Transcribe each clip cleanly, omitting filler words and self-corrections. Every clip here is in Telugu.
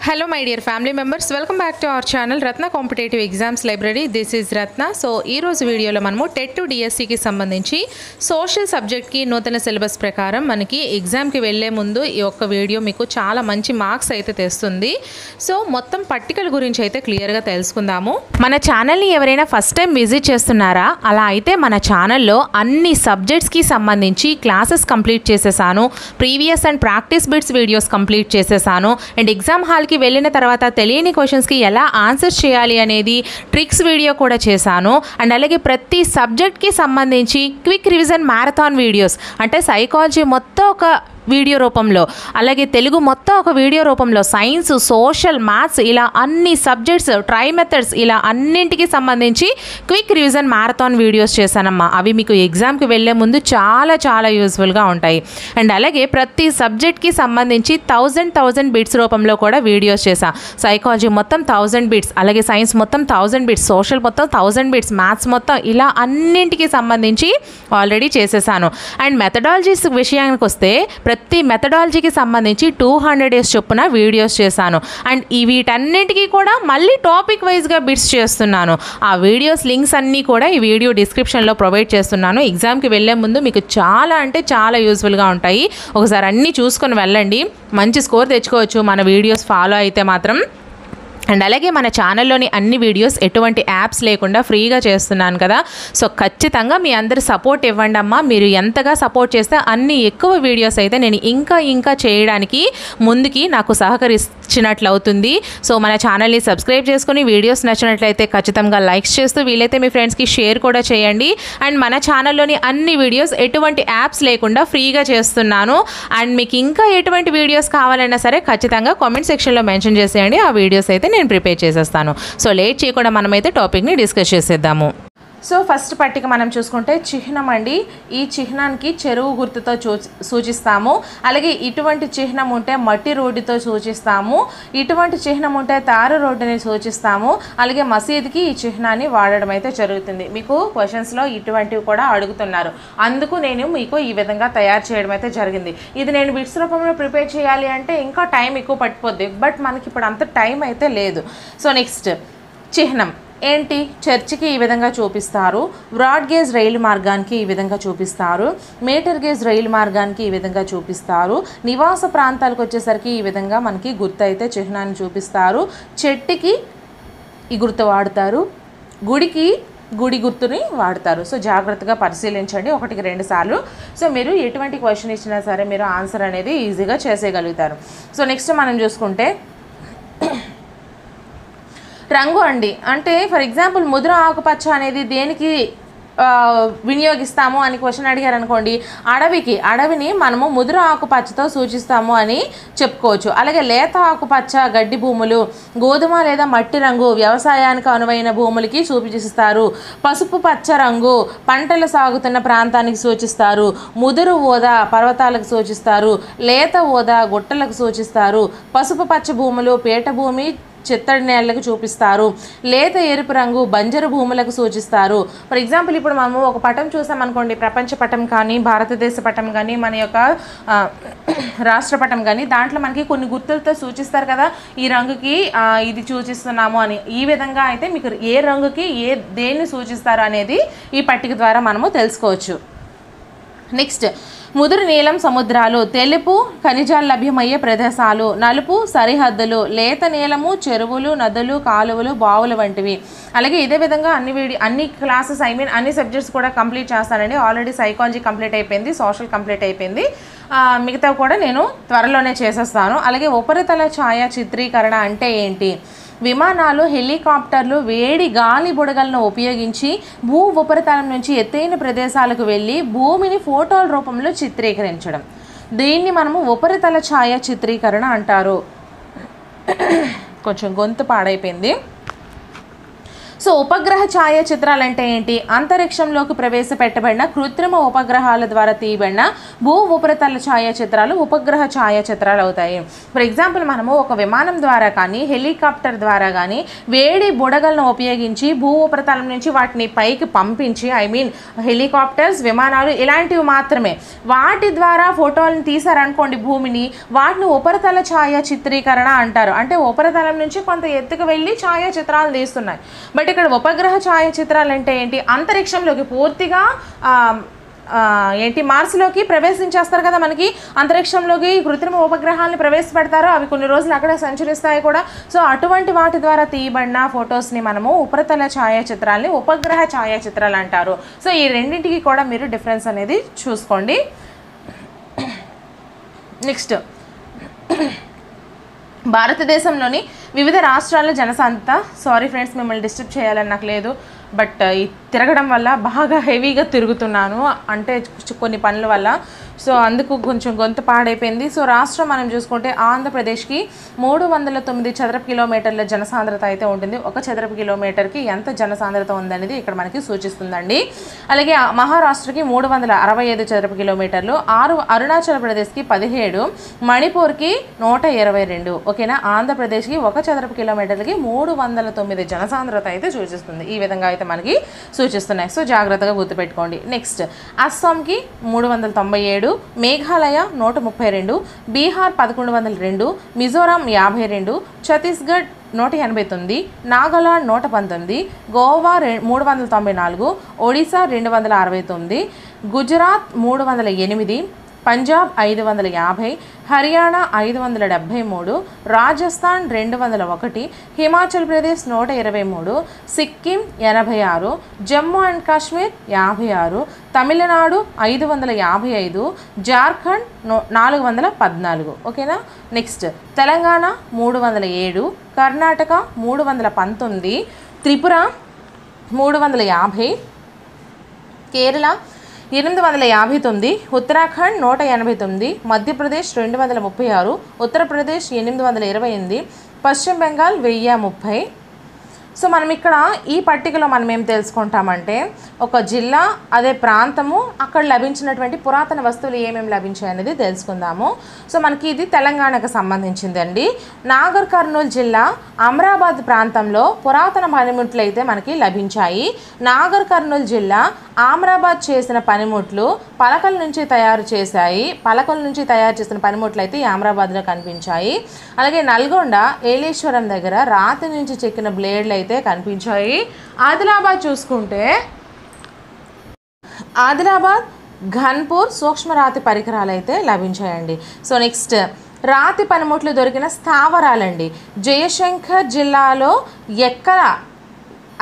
Hello my dear family members, welcome back to our channel Ratna Competitive Exams Library. This is Ratna. So ee roju video lo manamu TET to DSC ki sambandhinchi social subject ki నూతన సిలబస్ ప్రకారం మనకి ఎగ్జామ్ కి వెళ్ళే ముందు ఈ ఒక్క వీడియో మీకు చాలా మంచి మార్క్స్ అయితే తెస్తుంది. సో మొత్తం పట్టికల గురించి అయితే క్లియర్ గా తెలుసుకుందాము. మన ఛానల్ ని ఎవరైనా ఫస్ట్ టైం విజిట్ చేస్తున్నారా? అలా అయితే మన ఛానల్లో అన్ని సబ్జెక్ట్స్ కి సంబంధించి క్లాసెస్ కంప్లీట్ చేసేసాను. Previous and practice bits videos complete చేసేసాను. అండ్ ఎగ్జామ్ హాల్ కి వెళ్ళిన తర్వాత తెలియని క్వశ్చన్స్ కి ఎలా ఆన్సర్స్ చేయాలి అనేది ట్రిక్స్ వీడియో కూడా చేశాను. అండ్ అలాగే ప్రతి సబ్జెక్ట్ కి సంబంధించి క్విక్ రివిజన్ మ్యారథాన్ వీడియోస్ అంటే సైకాలజీ మొత్తం ఒక వీడియో రూపంలో, అలాగే తెలుగు మొత్తం ఒక వీడియో రూపంలో, సైన్స్, సోషల్, మ్యాథ్స్ ఇలా అన్ని సబ్జెక్ట్స్, ట్రై మెథడ్స్ ఇలా అన్నింటికి సంబంధించి క్విక్ రివిజన్ మ్యారథాన్ వీడియోస్ చేశానమ్మా. అవి మీకు ఎగ్జామ్కి వెళ్ళే ముందు చాలా చాలా యూస్ఫుల్గా ఉంటాయి. అండ్ అలాగే ప్రతి సబ్జెక్ట్కి సంబంధించి 1000 బిట్స్ రూపంలో కూడా వీడియోస్ చేశా. సైకాలజీ మొత్తం 1000 బిట్స్, అలాగే సైన్స్ మొత్తం 1000 బిట్స్, సోషల్ మొత్తం 1000 బిట్స్, మ్యాథ్స్ మొత్తం ఇలా అన్నింటికి సంబంధించి ఆల్రెడీ చేసేసాను. అండ్ మెథడాలజీస్ విషయానికి వస్తే ప్రతి మెథడాలజీకి సంబంధించి 200 డేస్ చొప్పున వీడియోస్ చేశాను. అండ్ వీటన్నిటికీ కూడా మళ్ళీ టాపిక్ వైజ్గా బిట్స్ చేస్తున్నాను. ఆ వీడియోస్ లింక్స్ అన్నీ కూడా ఈ వీడియో డిస్క్రిప్షన్లో ప్రొవైడ్ చేస్తున్నాను. ఎగ్జామ్కి వెళ్ళే ముందు మీకు చాలా అంటే చాలా యూస్ఫుల్గా ఉంటాయి. ఒకసారి అన్నీ చూసుకొని వెళ్ళండి, మంచి స్కోర్ తెచ్చుకోవచ్చు మన వీడియోస్ ఫాలో అయితే మాత్రం. అండ్ అలాగే మన ఛానల్లోని అన్ని వీడియోస్ ఎటువంటి యాప్స్ లేకుండా ఫ్రీగా చేస్తున్నాను కదా. సో ఖచ్చితంగా మీ అందరి సపోర్ట్ ఇవ్వండి అమ్మా. మీరు ఎంతగా సపోర్ట్ చేస్తే అన్ని ఎక్కువ వీడియోస్ అయితే నేను ఇంకా చేయడానికి ముందుకి నాకు సహకరించినట్లు అవుతుంది. సో మన ఛానల్ని సబ్స్క్రైబ్ చేసుకుని వీడియోస్ నచ్చినట్లయితే ఖచ్చితంగా లైక్స్ చేస్తూ వీలైతే మీ ఫ్రెండ్స్కి షేర్ కూడా చేయండి. అండ్ మన ఛానల్లోని అన్ని వీడియోస్ ఎటువంటి యాప్స్ లేకుండా ఫ్రీగా చేస్తున్నాను. అండ్ మీకు ఇంకా ఎటువంటి వీడియోస్ కావాలన్నా సరే ఖచ్చితంగా కామెంట్ సెక్షన్లో మెన్షన్ చేసేయండి. ఆ వీడియోస్ అయితే నేను ప్రిపేర్ చేసేస్తాను. సో లేట్ చేయకుండా మనమైతే టాపిక్ని డిస్కస్ చేసేద్దాము. సో ఫస్ట్ పట్టిక మనం చూసుకుంటే చిహ్నం అండి. ఈ చిహ్నానికి చెరువు గుర్తుతో సూచిస్తాము. అలాగే ఇటువంటి చిహ్నం ఉంటే మట్టి రోడ్డుతో సూచిస్తాము. ఇటువంటి చిహ్నం ఉంటే తారు రోడ్డుని సూచిస్తాము. అలాగే మసీదుకి ఈ చిహ్నాన్ని వాడడం అయితే జరుగుతుంది. మీకు క్వశ్చన్స్లో ఇటువంటివి కూడా అడుగుతున్నారు, అందుకు నేను మీకు ఈ విధంగా తయారు చేయడం అయితే జరిగింది. ఇది నేను బిట్స్ రూపంలో ప్రిపేర్ చేయాలి అంటే ఇంకా టైం ఎక్కువ పట్టిపోద్ది, బట్ మనకి ఇప్పుడు అంత టైం అయితే లేదు. సో నెక్స్ట్ చిహ్నం ఏంటి? చర్చికి ఈ విధంగా చూపిస్తారు, బ్రాడ్ గేజ్ రైలు మార్గానికి ఈ విధంగా చూపిస్తారు, మీటర్ గేజ్ రైలు మార్గానికి ఈ విధంగా చూపిస్తారు, నివాస ప్రాంతాలకు వచ్చేసరికి ఈ విధంగా మనకి గుర్తు అయితే చిహ్నాన్ని చూపిస్తారు, చెట్టుకి ఈ గుర్తు వాడతారు, గుడికి గుడి గుర్తుని వాడతారు. సో జాగ్రత్తగా పరిశీలించండి 1-2 సార్లు. సో మీరు ఎటువంటి క్వశ్చన్ ఇచ్చినా సరే మీరు ఆన్సర్ అనేది ఈజీగా చేసేయగలుగుతారు. సో నెక్స్ట్ మనం చూసుకుంటే రంగు అండి. అంటే ఫర్ ఎగ్జాంపుల్ ముదురు ఆకుపచ్చ అనేది దేనికి వినియోగిస్తాము అని క్వశ్చన్ అడిగారు అనుకోండి, అడవిని మనము ముదురు ఆకుపచ్చతో సూచిస్తాము అని చెప్పుకోవచ్చు. అలాగే లేత ఆకుపచ్చ గడ్డి భూములు, గోధుమ లేదా మట్టి రంగు వ్యవసాయానికి అనువైన భూములకి సూచిస్తారు, పసుపు పచ్చ రంగు పంటలు సాగుతున్న ప్రాంతానికి సూచిస్తారు, ముదురు ఊదా పర్వతాలకు సూచిస్తారు, లేత ఊదా గుట్టలకు సూచిస్తారు, పసుపు పచ్చ భూములు పీఠభూమి చిత్తడి నేలకు చూపిస్తారు, లేత ఎరుపు రంగు బంజరు భూములకు సూచిస్తారు. ఫర్ ఎగ్జాంపుల్ ఇప్పుడు మనము ఒక పటం చూసామనుకోండి, ప్రపంచ పటం కానీ భారతదేశ పటం కానీ మన యొక్క రాష్ట్ర పటం కానీ, దాంట్లో మనకి కొన్ని గుర్తులతో సూచిస్తారు కదా, ఈ రంగుకి ఇది సూచిస్తున్నాము అని. ఈ విధంగా అయితే మీకు ఏ రంగుకి దేన్ని సూచిస్తారు అనేది ఈ పట్టిక ద్వారా మనము తెలుసుకోవచ్చు. నెక్స్ట్ ముదురు నీలం సముద్రాలు, తెలుపు ఖనిజాలు లభ్యమయ్యే ప్రదేశాలు, నలుపు సరిహద్దులు, లేత నీలము చెరువులు, నదులు, కాలువలు, బావులు వంటివి. అలాగే ఇదే విధంగా అన్ని క్లాసెస్ అన్ని సబ్జెక్ట్స్ కూడా కంప్లీట్ చేస్తానండి. ఆల్రెడీ సైకాలజీ కంప్లీట్ అయిపోయింది, సోషల్ కంప్లీట్ అయిపోయింది, మిగతా కూడా నేను త్వరలోనే చేసేస్తాను. అలాగే ఉపరితల ఛాయా చిత్రీకరణ అంటే ఏంటి? విమానాలు, హెలికాప్టర్లు వేడి గాలి బుడగలను ఉపయోగించి భూ ఉపరితలం నుంచి ఎత్తైన ప్రదేశాలకు వెళ్ళి భూమిని ఫోటోల రూపంలో చిత్రీకరించడం, దీన్ని మనము ఉపరితల ఛాయా చిత్రీకరణ అంటారు. కొంచెం గొంతు పాడైపోయింది. సో ఉపగ్రహ ఛాయాచిత్రాలు అంటే ఏంటి? అంతరిక్షంలోకి ప్రవేశపెట్టబడిన కృత్రిమ ఉపగ్రహాల ద్వారా తీయబడిన భూ ఉపరితల ఛాయాచిత్రాలు ఉపగ్రహ ఛాయాచిత్రాలు అవుతాయి. ఫర్ ఎగ్జాంపుల్ మనము ఒక విమానం ద్వారా కానీ హెలికాప్టర్ ద్వారా కానీ వేడి బుడగలను ఉపయోగించి భూ ఉపరితలం నుంచి వాటిని పైకి పంపించి హెలికాప్టర్స్, విమానాలు ఇలాంటివి మాత్రమే, వాటి ద్వారా ఫోటోలను తీసారనుకోండి భూమిని, వాటిని ఉపరితల ఛాయా చిత్రీకరణ అంటారు. అంటే ఉపరితలం నుంచి కొంత ఎత్తుకు వెళ్ళి ఛాయాచిత్రాలు తీస్తున్నాయి. బట్ ఇక్కడ ఉపగ్రహ ఛాయాచిత్రాలు అంటే ఏంటి? అంతరిక్షంలోకి పూర్తిగా మార్స్లోకి ప్రవేశించేస్తారు కదా, మనకి అంతరిక్షంలోకి కృత్రిమ ఉపగ్రహాలను ప్రవేశపెడతారు, అవి కొన్ని రోజులు అక్కడే సంచరిస్తాయి కూడా. సో అటువంటి వాటి ద్వారా తీయబడిన ఫొటోస్ని మనము ఉపరితల ఛాయాచిత్రాలని ఉపగ్రహ ఛాయాచిత్రాలు అంటారు. సో ఈ రెండింటికి కూడా మీరు డిఫరెన్స్ అనేది చూసుకోండి. నెక్స్ట్, భారతదేశంలోని వివిధ రాష్ట్రాల జనసాంద్రత, సారీ ఫ్రెండ్స్ మిమ్మల్ని డిస్టర్బ్ చేయాలని నాకు లేదు, బట్ ఈ తిరగడం వల్ల బాగా హెవీగా తిరుగుతున్నాను, అంటే కొన్ని పనుల వల్ల, సో అందుకు కొంచెం గొంతు పాడైపోయింది. సో రాష్ట్రం మనం చూసుకుంటే ఆంధ్రప్రదేశ్కి 309 చదరపు కిలోమీటర్ల జనసాంద్రత అయితే ఉంటుంది. ఒక చదరపు కిలోమీటర్కి ఎంత జనసాంద్రత ఉందనేది ఇక్కడ మనకి సూచిస్తుందండి. అలాగే మహారాష్ట్రకి 365 చదరపు కిలోమీటర్లు, అరుణాచల్ ప్రదేశ్కి 17, మణిపూర్కి 122. ఓకేనా, ఆంధ్రప్రదేశ్కి 1 చదరపు కిలోమీటర్లకి 309 జనసాంద్రత అయితే సూచిస్తుంది. ఈ విధంగా అయితే మనకి సూచిస్తున్నాయి. సో జాగ్రత్తగా గుర్తుపెట్టుకోండి. నెక్స్ట్, అస్సాంకి 397, మేఘాలయ 132, బీహార్ 1102, మిజోరాం 52, ఛత్తీస్గఢ్ 189, నాగాలాండ్ 119, గోవా 394, ఒడిశా 269, గుజరాత్ 308, పంజాబ్ 550, హర్యానా 573, రాజస్థాన్ 201, హిమాచల్ ప్రదేశ్ 123, సిక్కిం 86, జమ్మూ అండ్ కాశ్మీర్ 56, తమిళనాడు 555, జార్ఖండ్ 414. ఓకేనా. నెక్స్ట్, తెలంగాణ 307, కర్ణాటక 319, త్రిపుర 350, కేరళ 859, ఉత్తరాఖండ్ 189, మధ్యప్రదేశ్ 236, ఉత్తరప్రదేశ్ 828, పశ్చిమ బెంగాల్ 1030. సో మనం ఇక్కడ ఈ పట్టికలో మనం ఏం తెలుసుకుంటామంటే, ఒక జిల్లా, అదే ప్రాంతము, అక్కడ లభించినటువంటి పురాతన వస్తువులు ఏమేమి లభించాయి అనేది తెలుసుకుందాము. సో మనకి ఇది తెలంగాణకు సంబంధించిందండి. నాగర్ కర్నూలు జిల్లా అమరాబాద్ ప్రాంతంలో పురాతన పనిముట్లు అయితే మనకి లభించాయి. నాగర్ కర్నూలు జిల్లా అమరాబాద్ చేసిన పనిముట్లు పలకల నుంచి తయారు చేసిన పనిముట్లు అయితే ఈ అమరాబాద్లో కనిపించాయి. అలాగే నల్గొండ ఏలేశ్వరం దగ్గర రాతి నుంచి చెక్కిన బ్లేడ్లు అయితే కనిపించాయి. ఆదిలాబాద్ చూసుకుంటే ఆదిలాబాద్, ఘన్పూర్ సూక్ష్మరాతి పరికరాలు అయితే లభించాయండి. సో నెక్స్ట్, రాతి పనిముట్లు దొరికిన స్థావరాలండి. జయశంకర్ జిల్లాలో ఎక్కల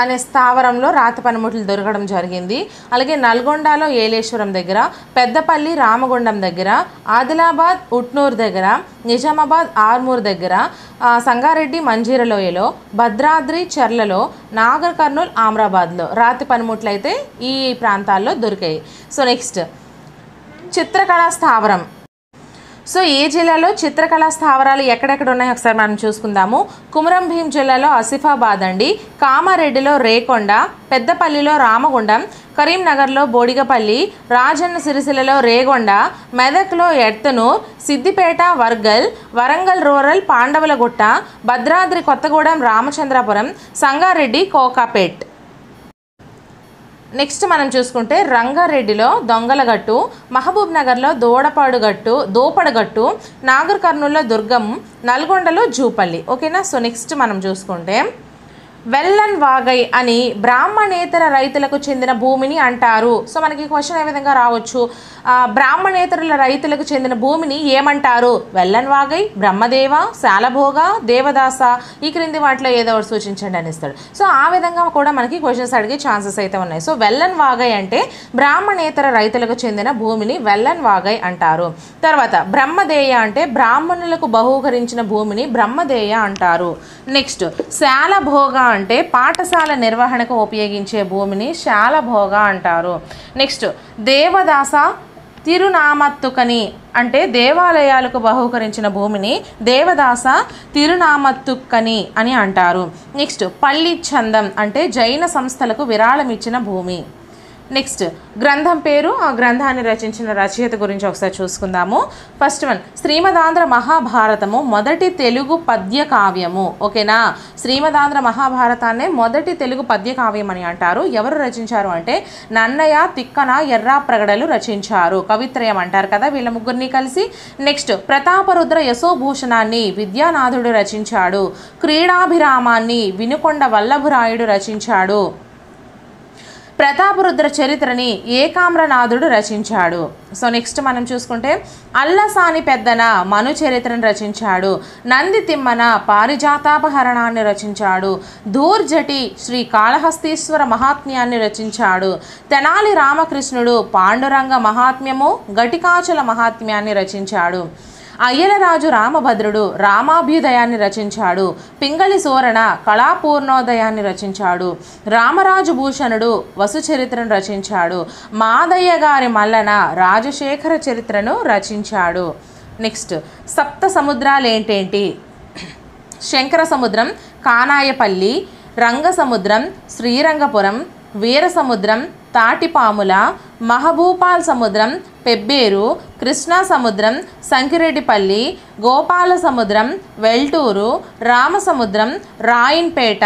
అనే స్థావరంలో రాతి పనిముట్లు దొరకడం జరిగింది. అలాగే నల్గొండలో ఏలేశ్వరం దగ్గర, పెద్దపల్లి రామగుండం దగ్గర, ఆదిలాబాద్ ఉట్నూరు దగ్గర, నిజామాబాద్ ఆర్మూర్ దగ్గర, సంగారెడ్డి మంజీరలోయలో, భద్రాద్రి చెర్లలో, నాగర్ కర్నూల్ అమరాబాద్లో రాతి పనిముట్లు అయితే ఈ ప్రాంతాల్లో దొరికాయి. సో నెక్స్ట్, చిత్రకళా స్థావరం. సో ఏ జిల్లాలో చిత్రకళా స్థావరాలు ఎక్కడెక్కడ ఉన్నాయో ఒకసారి మనం చూసుకుందాము. కుమరం భీం జిల్లాలో ఆసిఫాబాద్ అండి, కామారెడ్డిలో రేకొండ, పెద్దపల్లిలో రామగుండం, కరీంనగర్లో బోడిగపల్లి, రాజన్న సిరిసిల్లలో రేగొండ, మెదక్లో ఎర్తనూర్, సిద్దిపేట వర్గల్, వరంగల్ రూరల్ పాండవులగుట్ట, భద్రాద్రి కొత్తగూడెం రామచంద్రాపురం, సంగారెడ్డి కోకాపేట్. నెక్స్ట్ మనం చూసుకుంటే రంగారెడ్డిలో దొంగలగట్టు, మహబూబ్ నగర్లో దోపడగట్టు, నాగర్ కర్నూల్లో దుర్గం, నల్గొండలో జూపల్లి. ఓకేనా. సో నెక్స్ట్ మనం చూసుకుంటే వెల్లన్ వాగై అని బ్రాహ్మణేతర రైతులకు చెందిన భూమిని అంటారు. సో మనకి క్వశ్చన్ ఏ విధంగా రావచ్చు, బ్రాహ్మణేతరుల రైతులకు చెందిన భూమిని ఏమంటారు? వెల్లన్ వాగై, బ్రహ్మదేవ, శాలభోగ, దేవదాస, ఈ క్రింది వాటిలో ఏదో ఒకటి సూచించండి అని ఇస్తాడు. సో ఆ విధంగా కూడా మనకి క్వశ్చన్స్ అడిగే ఛాన్సెస్ అయితే ఉన్నాయి. సో వెల్లన్ వాగై అంటే బ్రాహ్మణేతర రైతులకు చెందిన భూమిని వెల్లన్ వాగై అంటారు. తర్వాత బ్రహ్మదేయ అంటే బ్రాహ్మణులకు బహూకరించిన భూమిని బ్రహ్మదేయ అంటారు. నెక్స్ట్ శాలభోగ అంటే పాఠశాల నిర్వహణకు ఉపయోగించే భూమిని శాలభోగ అంటారు. నెక్స్ట్ దేవదాస తిరునామత్తుకని అంటే దేవాలయాలకు బహూకరించిన భూమిని దేవదాస తిరునామత్తుక్కని అని అంటారు. నెక్స్ట్ పల్లి చందం అంటే జైన సంస్థలకు విరాళం ఇచ్చిన భూమి. నెక్స్ట్ గ్రంథం పేరు, ఆ గ్రంథాన్ని రచించిన రచయిత గురించి ఒకసారి చూసుకుందాము. ఫస్ట్ వన్ శ్రీమదాంధ్ర మహాభారతము మొదటి తెలుగు పద్య కావ్యము. ఓకేనా, శ్రీమదాంధ్ర మహాభారతాన్నే మొదటి తెలుగు పద్య కావ్యం అని అంటారు. ఎవరు రచించారు అంటే నన్నయ్య, తిక్కన, ఎర్రాప్రగడలు రచించారు. కవిత్రయం అంటారు కదా వీళ్ళ ముగ్గురిని కలిసి. నెక్స్ట్ ప్రతాపరుద్ర యశోభూషణాన్ని విద్యానాథుడు రచించాడు. క్రీడాభిరామాన్ని వినుకొండ వల్లభరాయుడు రచించాడు. ప్రతాపరుద్ర చరిత్రని ఏకామ్రనాథుడు రచించాడు. సో నెక్స్ట్ మనం చూసుకుంటే అల్లసాని పెద్దన మను చరిత్రను రచించాడు. నంది తిమ్మన పారిజాతాపహరణాన్ని రచించాడు. ధూర్జటి శ్రీ కాళహస్తీశ్వర మహాత్మ్యాన్ని రచించాడు. తెనాలి రామకృష్ణుడు పాండురంగ మహాత్మ్యము, ఘటికాచల మహాత్మ్యాన్ని రచించాడు. అయ్యలరాజు రామభద్రుడు రామాభ్యుదయాన్ని రచించాడు. పింగళి సోరణ కళాపూర్ణోదయాన్ని రచించాడు. రామరాజు భూషణుడు వసుచరిత్రను రచించాడు. మాదయ్య గారి మల్లన రాజశేఖర చరిత్రను రచించాడు. నెక్స్ట్ సప్త సముద్రాలు ఏంటేంటి? శంకర సముద్రం, కానాయపల్లి, రంగసముద్రం, శ్రీరంగపురం, వీరసముద్రం, తాటిపాముల, మహబూపాల్ సముద్రం, పెబ్బేరు, కృష్ణా సముద్రం, సంకిరెడ్డిపల్లి, గోపాల సముద్రం, వెల్టూరు, రామసముద్రం, రాయిన్పేట.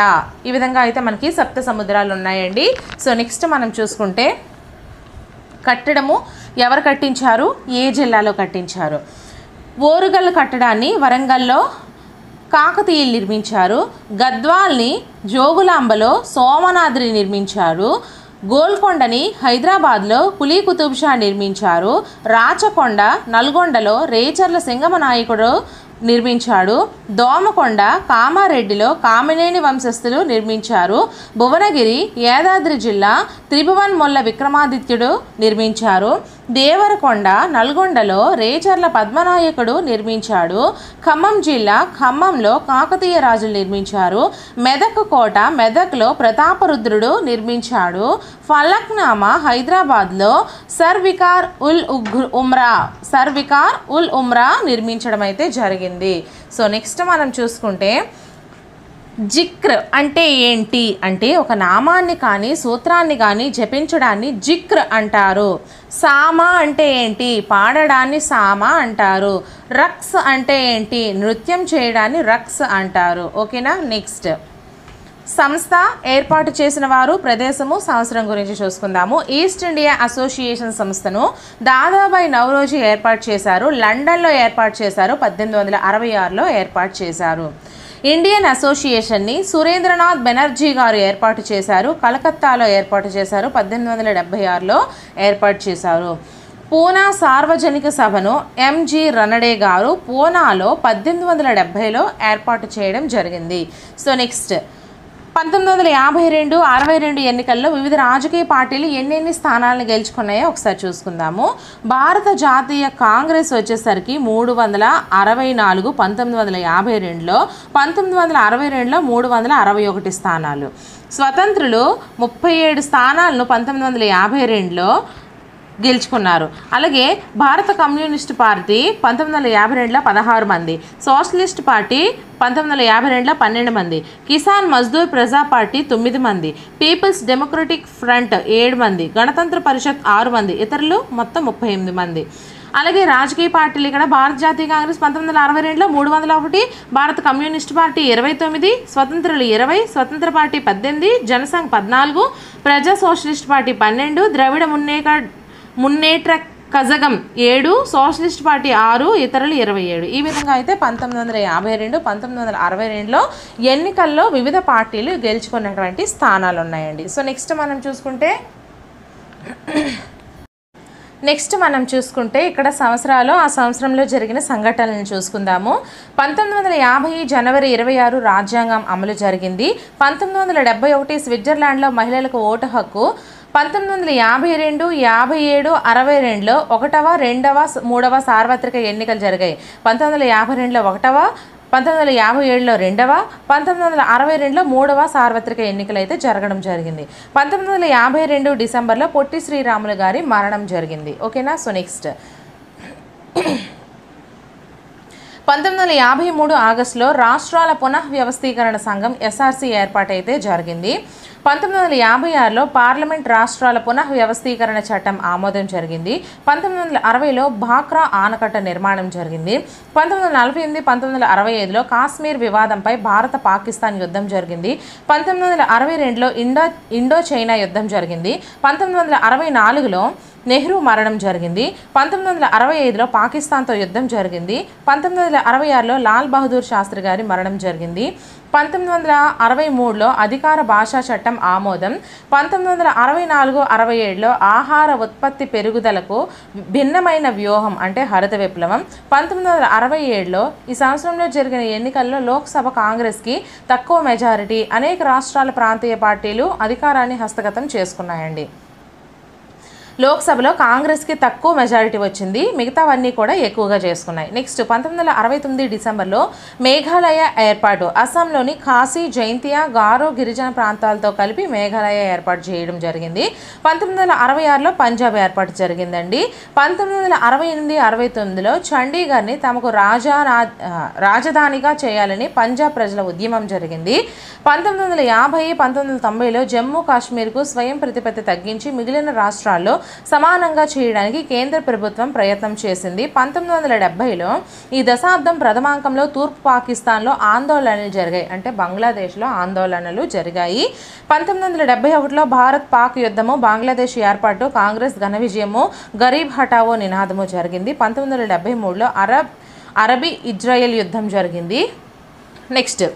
ఈ విధంగా అయితే మనకి సప్త సముద్రాలు ఉన్నాయండి. సో నెక్స్ట్ మనం చూసుకుంటే కట్టడము ఎవరు కట్టించారు, ఏ జిల్లాలో కట్టించారు? ఓరుగల్లు కట్టడాన్ని వరంగల్లో కాకతీయులు నిర్మించారు. గద్వాల్ని జోగులాంబలో సోమనాద్రి నిర్మించారు. గోల్కొండని హైదరాబాద్లో కులీ కుతుబ్ షా నిర్మించారు. రాచకొండ నల్గొండలో రేచర్ల సింగమనాయకుడు నిర్మించాడు. దోమకొండ కామారెడ్డిలో కామినేని వంశస్థులు నిర్మించారు. భువనగిరి యాదాద్రి జిల్లా త్రిభువన్ మొల్ల విక్రమాదిత్యుడు నిర్మించారు. దేవరకొండ నల్గొండలో రేచర్ల పద్మనాయకుడు నిర్మించాడు. ఖమ్మం జిల్లా ఖమ్మంలో కాకతీయ రాజులు నిర్మించారు. మెదక్ కోట మెదక్లో ప్రతాపరుద్రుడు నిర్మించాడు. ఫలక్నామా హైదరాబాద్లో సర్వికార్ ఉల్ ఉమ్రా నిర్మించడం అయితే జరిగింది. సో నెక్స్ట్ మనం చూసుకుంటే జిక్ర్ అంటే ఏంటి అంటే ఒక నామాన్ని కానీ సూత్రాన్ని కానీ జపించడాన్ని జిక్ర్ అంటారు. సామా అంటే ఏంటి? పాడడాన్ని సామా అంటారు. రక్స్ అంటే ఏంటి? నృత్యం చేయడాన్ని రక్స్ అంటారు. ఓకేనా. నెక్స్ట్ సంస్థ ఏర్పాటు చేసిన వారు, ప్రదేశము, సంవత్సరం గురించి చూసుకుందాము. ఈస్ట్ ఇండియా అసోసియేషన్ సంస్థను దాదాబాయి నౌరోజీ ఏర్పాటు చేశారు. లండన్లో ఏర్పాటు చేశారు. 1866లో ఏర్పాటు చేశారు. ఇండియన్ అసోసియేషన్ని సురేంద్రనాథ్ బెనర్జీ గారు ఏర్పాటు చేశారు. కలకత్తాలో ఏర్పాటు చేశారు. 1876లో ఏర్పాటు చేశారు. పూనా సార్వజనిక సభను ఎంజి రనడే గారు పూనాలో 1870లో ఏర్పాటు చేయడం జరిగింది. సో నెక్స్ట్ 1952, 62 ఎన్నికల్లో వివిధ రాజకీయ పార్టీలు ఎన్నెన్ని స్థానాలను గెలుచుకున్నాయో ఒకసారి చూసుకుందాము. భారత జాతీయ కాంగ్రెస్ వచ్చేసరికి 364 1952లో, 1962లో 361 స్థానాలు. స్వతంత్రులు 37 స్థానాలను 1952లో గెలుచుకున్నారు. అలాగే భారత కమ్యూనిస్టు పార్టీ 1952లో 16 మంది, సోషలిస్ట్ పార్టీ 1952లో 12 మంది, కిసాన్ మజ్దూర్ ప్రజా పార్టీ 9 మంది, పీపుల్స్ డెమోక్రటిక్ ఫ్రంట్ 7 మంది, గణతంత్ర పరిషత్ 6 మంది, ఇతరులు మొత్తం 38 మంది. అలాగే రాజకీయ పార్టీలు ఇక్కడ భారత జాతీయ కాంగ్రెస్ 1962లో 301, భారత కమ్యూనిస్ట్ పార్టీ 29, స్వతంత్రులు 20, స్వతంత్ర పార్టీ 18, జనసంఘ్ 14, ప్రజా సోషలిస్ట్ పార్టీ 12, ద్రవిడ మున్నేట్ర కజగం 7, సోషలిస్ట్ పార్టీ 6, ఇతరులు 27. ఈ విధంగా అయితే 1952, 1962లో ఎన్నికల్లో వివిధ పార్టీలు గెలుచుకున్నటువంటి స్థానాలు ఉన్నాయండి. సో నెక్స్ట్ మనం చూసుకుంటే ఇక్కడ సంవత్సరాలు, ఆ సంవత్సరంలో జరిగిన సంఘటనలను చూసుకుందాము. 1950 జనవరి 26 రాజ్యాంగం అమలు జరిగింది. 1971 స్విట్జర్లాండ్లో మహిళలకు ఓటు హక్కు. 1952, 57, 62లో 1వ, 2వ, 3వ సార్వత్రిక ఎన్నికలు జరిగాయి. 1952లో 1వ, 1957లో రెండవ, 1962లో మూడవ సార్వత్రిక ఎన్నికలు అయితే జరగడం జరిగింది. 1952 డిసెంబర్లో పొట్టి శ్రీరాములు గారి మరణం జరిగింది. ఓకేనా. సో నెక్స్ట్ 1953 ఆగస్టులో రాష్ట్రాల పునఃవ్యవస్థీకరణ సంఘం ఎస్ఆర్సీ ఏర్పాటైతే జరిగింది. 1956లో పార్లమెంట్ రాష్ట్రాల పునఃవ్యవస్థీకరణ చట్టం ఆమోదం జరిగింది. 1960లో భాక్రా ఆనకట్ట నిర్మాణం జరిగింది. 1948, 1965లో కాశ్మీర్ వివాదంపై భారత పాకిస్తాన్ యుద్ధం జరిగింది. 1962లో ఇండో చైనా యుద్ధం జరిగింది. 1964లో నెహ్రూ మరణం జరిగింది. 1965లో పాకిస్తాన్తో యుద్ధం జరిగింది. 1966లో లాల్ బహదూర్ శాస్త్రి గారి మరణం జరిగింది. 1963లో అధికార భాషా చట్టం ఆమోదం. 1964-67లో ఆహార ఉత్పత్తి పెరుగుదలకు భిన్నమైన వ్యూహం అంటే హరిత విప్లవం. 1967లో ఈ సంవత్సరంలో జరిగిన ఎన్నికల్లో లోక్సభ కాంగ్రెస్కి తక్కువ మెజారిటీ, అనేక రాష్ట్రాల ప్రాంతీయ పార్టీలు అధికారాన్ని హస్తగతం చేసుకున్నాయండి. లోక్సభలో కాంగ్రెస్కి తక్కువ మెజారిటీ వచ్చింది, మిగతావన్నీ కూడా ఎక్కువగా చేసుకున్నాయి. నెక్స్ట్ 1969 డిసెంబర్లో మేఘాలయ ఏర్పాటు. అస్సాంలోని ఖాసీ, జైంతియా, గారో గిరిజన ప్రాంతాలతో కలిపి మేఘాలయ ఏర్పాటు చేయడం జరిగింది. 1966లో పంజాబ్ ఏర్పాటు జరిగిందండి. 1968-69లో చండీగఢ్ని తమకు రాజధానిగా చేయాలని పంజాబ్ ప్రజల ఉద్యమం జరిగింది. 1950-1990లో జమ్మూ కాశ్మీర్కు స్వయం ప్రతిపత్తి తగ్గించి మిగిలిన రాష్ట్రాల్లో సమానంగా చేయడానికి కేంద్ర ప్రభుత్వం ప్రయత్నం చేసింది. 1970లో ఈ దశాబ్దం ప్రథమాంకంలో తూర్పు పాకిస్తాన్లో ఆందోళనలు జరిగాయి, అంటే బంగ్లాదేశ్లో ఆందోళనలు జరిగాయి. 1971లో భారత్ పాక్ యుద్ధము, బంగ్లాదేశ్ ఏర్పాటు, కాంగ్రెస్ ఘన విజయము, గరీబ్ హఠావో నినాదము జరిగింది. 1973లో అరబీ ఇజ్రాయెల్ యుద్ధం జరిగింది. నెక్స్ట్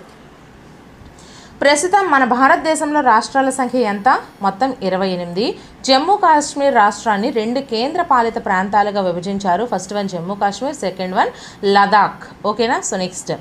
ప్రస్తుతం మన భారతదేశంలో రాష్ట్రాల సంఖ్య ఎంత? మొత్తం 28. జమ్మూ కాశ్మీర్ రాష్ట్రాన్ని 2 కేంద్ర పాలిత ప్రాంతాలుగా విభజించారు. First one Jammu Kashmir, second one Ladakh. ఓకేనా. సో నెక్స్ట్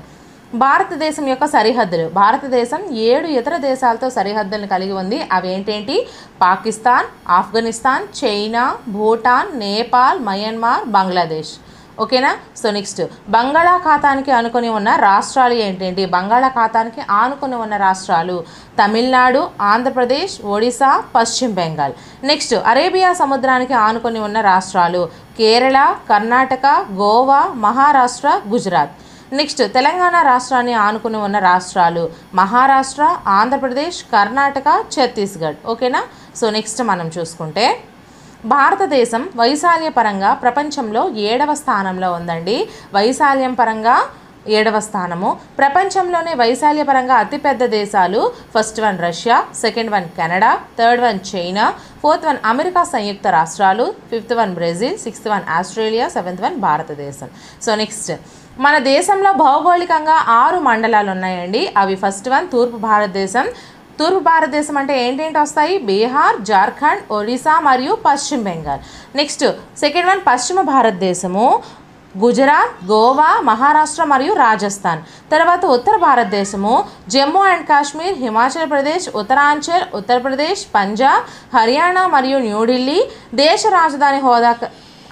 భారతదేశం యొక్క సరిహద్దులు. భారతదేశం 7 ఇతర దేశాలతో సరిహద్దులను కలిగి ఉంది. అవి ఏంటేంటి? Pakistan, Afghanistan, China, Bhutan, Nepal, Myanmar, Bangladesh. ఓకేనా. సో నెక్స్ట్ బంగాళాఖాతానికి ఆనుకొని ఉన్న రాష్ట్రాలు ఏంటంటే బంగాళాఖాతానికి ఆనుకొని ఉన్న రాష్ట్రాలు తమిళనాడు, ఆంధ్రప్రదేశ్, ఒడిశా, పశ్చిమ బెంగాల్. నెక్స్ట్ అరేబియా సముద్రానికి ఆనుకొని ఉన్న రాష్ట్రాలు కేరళ, కర్ణాటక, గోవా, మహారాష్ట్ర, గుజరాత్. నెక్స్ట్ తెలంగాణ రాష్ట్రాన్ని ఆనుకుని ఉన్న రాష్ట్రాలు మహారాష్ట్ర, ఆంధ్రప్రదేశ్, కర్ణాటక, ఛత్తీస్గఢ్. ఓకేనా. సో నెక్స్ట్ మనం చూసుకుంటే భారతదేశం వైశాల్య పరంగా ప్రపంచంలో 7వ స్థానంలో ఉందండి. వైశాల్యం పరంగా 7వ స్థానము. ప్రపంచంలోనే వైశాల్య పరంగా అతిపెద్ద దేశాలు first one Russia, second one Canada, third one China, fourth one America సంయుక్త రాష్ట్రాలు, fifth one Brazil, sixth one Australia, seventh one భారతదేశం. సో నెక్స్ట్ మన దేశంలో భౌగోళికంగా 6 మండలాలు ఉన్నాయండి. అవి ఫస్ట్ వన్ తూర్పు భారతదేశం. తూర్పు భారతదేశం అంటే ఏంటేంటి వస్తాయి? బీహార్, జార్ఖండ్, ఒడిశా మరియు పశ్చిమ బెంగాల్. నెక్స్ట్ సెకండ్ వన్ పశ్చిమ భారతదేశము గుజరాత్, గోవా, మహారాష్ట్ర మరియు రాజస్థాన్. తర్వాత ఉత్తర భారతదేశము జమ్మూ అండ్ కాశ్మీర్, హిమాచల్ ప్రదేశ్, ఉత్తరాంచల్, ఉత్తరప్రదేశ్, పంజాబ్, హర్యానా మరియు న్యూఢిల్లీ. దేశ రాజధాని హోదా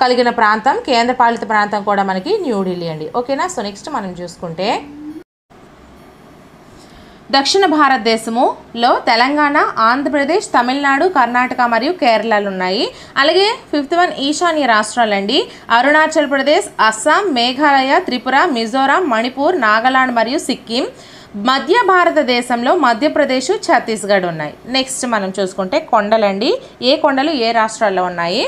కలిగిన ప్రాంతం, కేంద్రపాలిత ప్రాంతం కూడా మనకి న్యూఢిల్లీ అండి. ఓకేనా. సో నెక్స్ట్ మనం చూసుకుంటే దక్షిణ భారతదేశములో తెలంగాణ, ఆంధ్రప్రదేశ్, తమిళనాడు, కర్ణాటక మరియు కేరళలు ఉన్నాయి. అలాగే ఫిఫ్త్ వన్ ఈశాన్య రాష్ట్రాలండి. అరుణాచల్ ప్రదేశ్, అస్సాం, మేఘాలయ, త్రిపుర, మిజోరాం, మణిపూర్, నాగాలాండ్ మరియు సిక్కిం. మధ్య భారతదేశంలో మధ్యప్రదేశ్, ఛత్తీస్గఢ్ ఉన్నాయి. నెక్స్ట్ మనం చూసుకుంటే కొండలండి. ఏ కొండలు ఏ రాష్ట్రాల్లో ఉన్నాయి?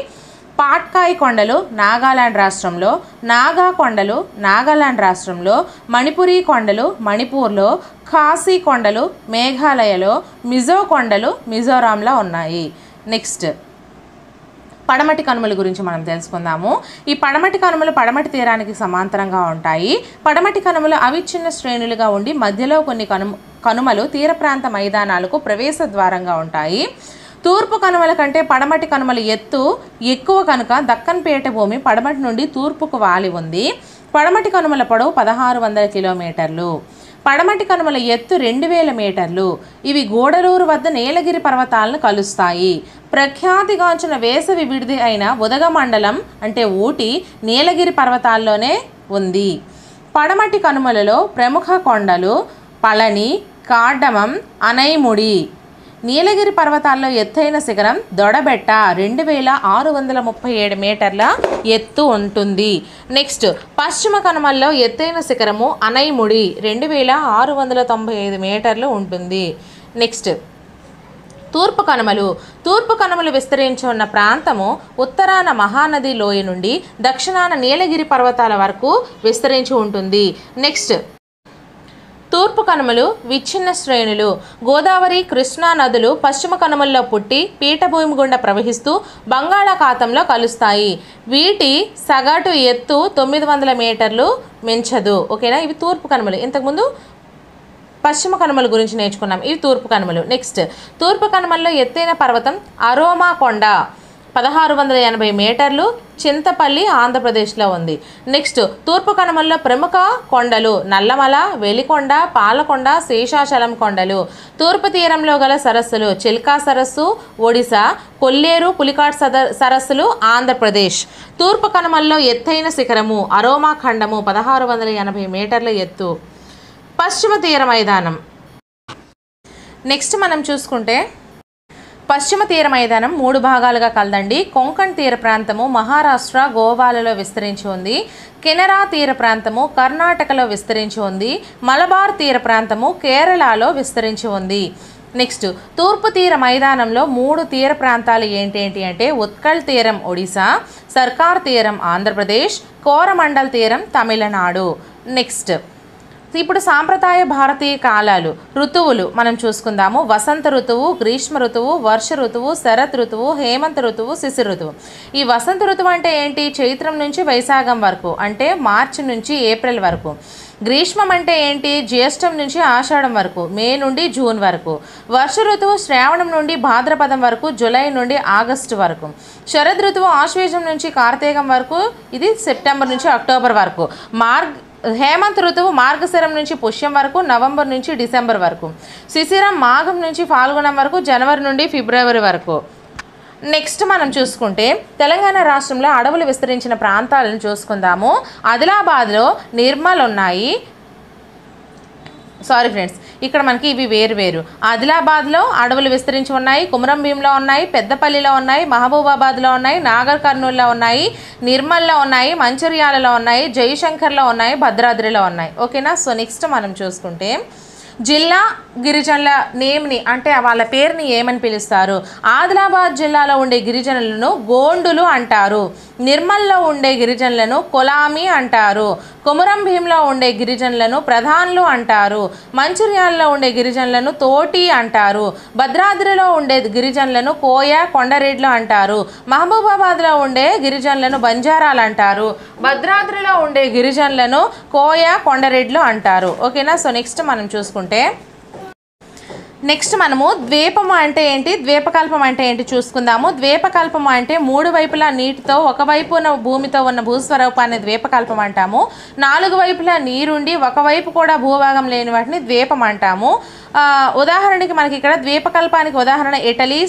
పాట్కాయ్ కొండలు నాగాలాండ్ రాష్ట్రంలో, నాగా కొండలు నాగాలాండ్ రాష్ట్రంలో, మణిపురి కొండలు మణిపూర్లో, ఖాసీ కొండలు మేఘాలయలో, మిజో కొండలు మిజోరాంలో ఉన్నాయి. నెక్స్ట్ పడమటి కనుమల గురించి మనం తెలుసుకుందాము. ఈ పడమటి కనుమలు పడమటి తీరానికి సమాంతరంగా ఉంటాయి. పడమటి కనుమలు అవిచ్ఛిన్న శ్రేణులుగా ఉండి మధ్యలో కొన్ని కనుమలు తీర ప్రాంత మైదానాలకు ప్రవేశ ద్వారంగా ఉంటాయి. తూర్పు కనుమల కంటే పడమటి కనుమల ఎత్తు ఎక్కువ కనుక దక్కన్ పీఠభూమి పడమటి నుండి తూర్పుకు వాలి ఉంది. పడమటి కనుమల పొడవు 1600 కిలోమీటర్లు. పడమటి కనుమల ఎత్తు 2000 మీటర్లు. ఇవి గూడలూరు వద్ద నీలగిరి పర్వతాలను కలుస్తాయి. ప్రఖ్యాతిగాంచిన వేసవి విడిది అయిన ఉదగమండలం అంటే ఊటీ నీలగిరి పర్వతాల్లోనే ఉంది. పడమటి కనుమలలో ప్రముఖ కొండలు పళని, కార్డమం, అనైముడి. నీలగిరి పర్వతాల్లో ఎత్తైన శిఖరం దొడబెట్ట 2637 మీటర్ల ఎత్తు ఉంటుంది. నెక్స్ట్ పశ్చిమ కనుమల్లో ఎత్తైన శిఖరము అనైముడి 2695 మీటర్లు ఉంటుంది. నెక్స్ట్ తూర్పు కనుమలు విస్తరించి ఉన్న ప్రాంతము ఉత్తరాన మహానది లోయ నుండి దక్షిణాన నీలగిరి పర్వతాల వరకు విస్తరించి ఉంటుంది. నెక్స్ట్ తూర్పు కనుమలు విచ్ఛిన్న శ్రేణులు. గోదావరి, కృష్ణా నదులు పశ్చిమ కనుమల్లో పుట్టి పీఠభూమి గుండా ప్రవహిస్తూ బంగాళాఖాతంలో కలుస్తాయి. వీటి సగటు ఎత్తు 900 మీటర్లు మించదు. ఓకేనా, ఇవి తూర్పు కనుమలు. ఇంతకుముందు పశ్చిమ కనుమల గురించి నేర్చుకున్నాం, ఇవి తూర్పు కనుమలు. నెక్స్ట్ తూర్పు కనుమల్లో ఎత్తైన పర్వతం అరోమా కొండ 1680 మీటర్లు, చింతపల్లి ఆంధ్రప్రదేశ్లో ఉంది. నెక్స్ట్ తూర్పు కనుమల్లో ప్రముఖ కొండలు నల్లమల, వెలికొండ, పాలకొండ, శేషాచలం కొండలు. తూర్పు తీరంలో గల సరస్సులు చిల్కా సరస్సు ఒడిశా, కొల్లేరు, పులికాట్ సరస్సులు ఆంధ్రప్రదేశ్. తూర్పు కనుమల్లో ఎత్తైన శిఖరము అరోమా ఖండము 1680 మీటర్ల ఎత్తు. పశ్చిమ తీర మైదానం. నెక్స్ట్ మనం చూసుకుంటే పశ్చిమ తీర మైదానం 3 భాగాలుగా కలదండి. కొంకణ్ తీర ప్రాంతము మహారాష్ట్ర, గోవాలలో విస్తరించి ఉంది. కెనరా తీర ప్రాంతము కర్ణాటకలో విస్తరించి ఉంది. మలబార్ తీర ప్రాంతము కేరళలో విస్తరించి ఉంది. నెక్స్ట్ తూర్పు తీర మైదానంలో 3 తీర ప్రాంతాలు ఏంటి అంటే ఉత్కల్ తీరం ఒడిశా, సర్కార్ తీరం ఆంధ్రప్రదేశ్, కోరమండల్ తీరం తమిళనాడు. నెక్స్ట్ ఇప్పుడు సాంప్రదాయ భారతీయ కాలాలు ఋతువులు మనం చూసుకుందాము. వసంత ఋతువు, గ్రీష్మ ఋతువు, వర్ష ఋతువు, శరత్ ఋతువు, హేమంత ఋతువు, శిశిర ఋతువు. ఈ వసంత ఋతువు అంటే ఏంటి? చైత్రం నుంచి వైశాఖం వరకు, అంటే మార్చి నుంచి ఏప్రిల్ వరకు. గ్రీష్మం అంటే ఏంటి? జ్యేష్టం నుంచి ఆషాఢం వరకు, మే నుండి జూన్ వరకు. వర్ష ఋతువు శ్రావణం నుండి భాద్రపదం వరకు, జూలై నుండి ఆగస్టు వరకు. శరద్ ఋతువు ఆశ్వేజం నుంచి కార్తీకం వరకు, ఇది సెప్టెంబర్ నుంచి అక్టోబర్ వరకు. హేమంత్ ఋతువు మార్గశిరం నుంచి పుష్యం వరకు, నవంబర్ నుంచి డిసెంబర్ వరకు. శిశిరం మాఘం నుంచి ఫాల్గుణం వరకు, జనవరి నుండి ఫిబ్రవరి వరకు. నెక్స్ట్ మనం చూసుకుంటే తెలంగాణ రాష్ట్రంలో అడవులు విస్తరించిన ప్రాంతాలను చూసుకుందాము. ఆదిలాబాద్లో నిర్మల్ ఉన్నాయి. సారీ ఫ్రెండ్స్, ఇక్కడ మనకి ఇవి వేరు. ఆదిలాబాద్లో అడవులు విస్తరించి ఉన్నాయి, కుమరం భీంలో ఉన్నాయి, పెద్దపల్లిలో ఉన్నాయి, మహబూబాబాద్లో ఉన్నాయి, నాగర్ కర్నూల్లో ఉన్నాయి, నిర్మల్లో ఉన్నాయి, మంచిర్యాలలో ఉన్నాయి, జయశంకర్లో ఉన్నాయి, భద్రాద్రిలో ఉన్నాయి. ఓకేనా. సో నెక్స్ట్ మనం చూసుకుంటే జిల్లా గిరిజనుల నేమ్ని అంటే వాళ్ళ పేరుని ఏమని పిలుస్తారు? ఆదిలాబాద్ జిల్లాలో ఉండే గిరిజనులను గోండులు అంటారు. నిర్మల్లో ఉండే గిరిజనులను కొలామి అంటారు. కుమరం భీంలో ఉండే గిరిజనులను ప్రధానులు అంటారు. మంచిర్యాలలో ఉండే గిరిజనులను తోటి అంటారు. భద్రాద్రిలో ఉండే గిరిజనులను కోయ, కొండరెడ్లు అంటారు. మహబూబాబాద్లో ఉండే గిరిజనులను బంజారాలు అంటారు. భద్రాద్రిలో ఉండే గిరిజనులను కోయ, కొండరెడ్లు అంటారు. ఓకేనా. సో నెక్స్ట్ మనం చూసుకుంటే నెక్స్ట్ మనము ద్వీపము అంటే ఏంటి, ద్వీపకల్పం అంటే ఏంటి చూసుకుందాము. ద్వీపకల్పము అంటే 3 వైపులా నీటితో, ఒకవైపున భూమితో ఉన్న భూస్వరూపాన్ని ద్వీపకల్పం అంటాము. 4 వైపులా నీరుండి ఒకవైపు కూడా భూభాగం లేని వాటిని ద్వీపం అంటాము. ఉదాహరణకి మనకి ఇక్కడ ద్వీపకల్పానికి ఉదాహరణ ఇటలీ,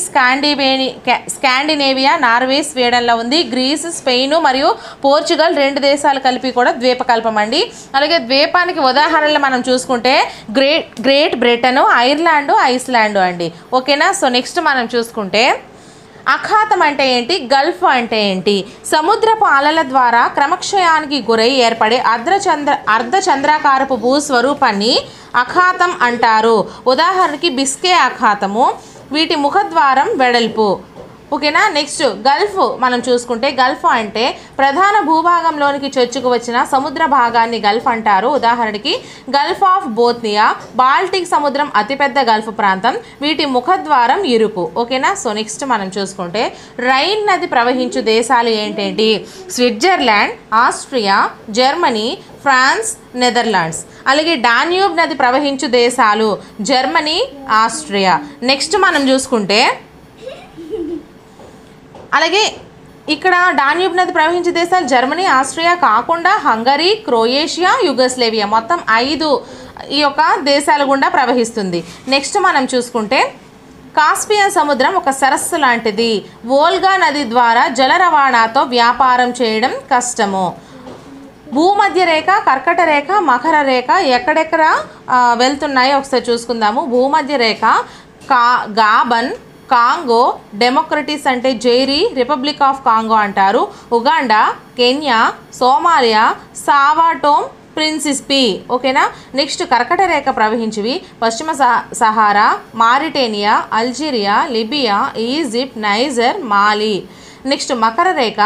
స్కాండినేవియా, నార్వే, స్వీడన్లో ఉంది. గ్రీస్, స్పెయిన్ మరియు పోర్చుగల్ 2 దేశాలు కలిపి కూడా ద్వీపకల్పం అండి. అలాగే ద్వీపానికి ఉదాహరణలు మనం చూసుకుంటే గ్రేట్ బ్రిటన్, ఐర్లాండ్, ఐస్లాండ్ అండి. ఓకేనా. సో నెక్స్ట్ మనం చూసుకుంటే అఖాతం అంటే ఏంటి, గల్ఫ్ అంటే ఏంటి? సముద్రపు అలల ద్వారా క్రమక్షయానికి గురై ఏర్పడే అర్ధచంద్రాకారపు భూస్వరూపాన్ని అఖాతం అంటారు. ఉదాహరణకి బిస్కే అఖాతము. వీటి ముఖద్వారం వెడల్పు. ఓకేనా. నెక్స్ట్ గల్ఫ్ మనం చూసుకుంటే గల్ఫ్ అంటే ప్రధాన భూభాగంలోనికి చొచ్చుకు వచ్చిన సముద్ర భాగాన్ని గల్ఫ్ అంటారు. ఉదాహరణకి గల్ఫ్ ఆఫ్ బోత్నియా, బాల్టిక్ సముద్రం అతిపెద్ద గల్ఫ్ ప్రాంతం. వీటి ముఖద్వారం ఇరుకు. ఓకేనా. సో నెక్స్ట్ మనం చూసుకుంటే రైన్ నది ప్రవహించు దేశాలు ఏంటేంటి? Switzerland, Austria, Germany, France, Netherlands. అలాగే డాన్యూబ్ నది ప్రవహించు దేశాలు జర్మనీ, ఆస్ట్రియా. నెక్స్ట్ మనం చూసుకుంటే అలాగే ఇక్కడ డాన్యూబ్ నది ప్రవహించే దేశాలు జర్మనీ, ఆస్ట్రియా కాకుండా హంగరీ, క్రొయేషియా, యుగోస్లేవియా మొత్తం 5 ఈ యొక్క దేశాల గుండా ప్రవహిస్తుంది. నెక్స్ట్ మనం చూసుకుంటే కాస్పియన్ సముద్రం ఒక సరస్సు లాంటిది. వోల్గా నది ద్వారా జల రవాణాతో వ్యాపారం చేయడం కష్టము. భూమధ్య రేఖ, కర్కట రేఖ, మకర రేఖ ఎక్కడెక్కడ వెళ్తున్నాయో ఒకసారి చూసుకుందాము. భూమధ్య రేఖ గాబన్, కాంగో, డెమోక్రటిస్ అంటే జైరీ, రిపబ్లిక్ ఆఫ్ కాంగో అంటారు, Uganda, Kenya, Somalia, Sao Tome, Principe. ఓకేనా. నెక్స్ట్ కర్కట రేఖ ప్రవహించివి పశ్చిమ Sahara, Mauritania, Algeria, Libya, Egypt, Niger, Mali. Next మకర రేఖ